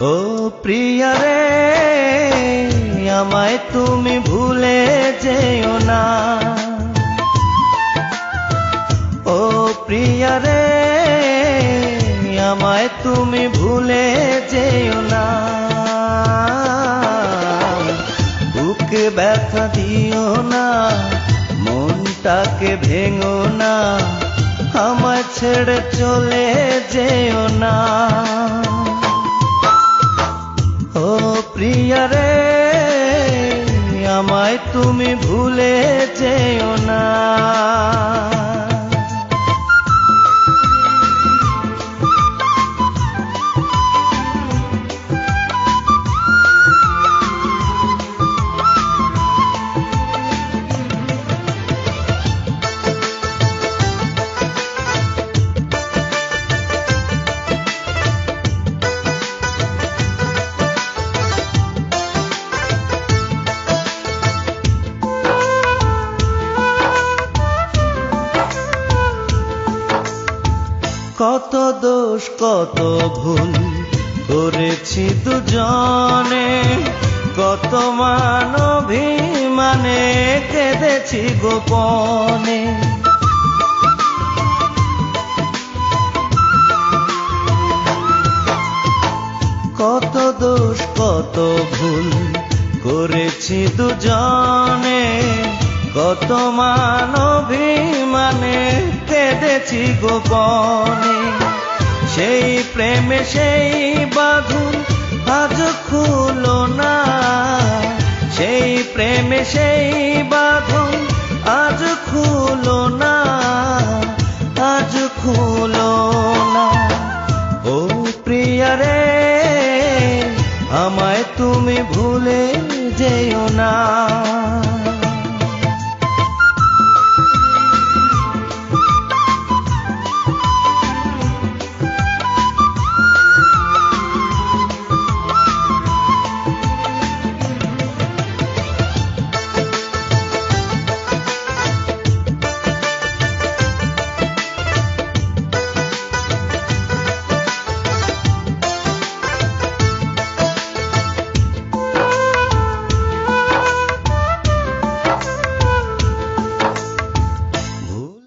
ও প্রিয়া রে, আমায় তুমি ভুলে যেও না। ও প্রিয়া রে, আমায় তুমি ভুলে যেও না। বুকে ব্যথা দিও না, মনটাকে ভেঙো না, আমায় ছেড়ে চলে যেও না। ও প্রিয়া রে, আমায় তুমি ভুলে যেও না। কত দোষ কত ভুল করেছি দুজনে, কত মান অভিমানে কেঁদেছি গোপনে। কত দোষ কত ভুল করেছি দুজনে, কত মান অভিমানে কেঁদেছি গোপনে। সেই প্রেমে সেই বাঁধন আজ খুলো না, সেই প্রেমে সেই বাঁধন আজ খুলো না, আজ খুলো না। ও প্রিয়া রে, আমায় তুমি ভুলে যেও না।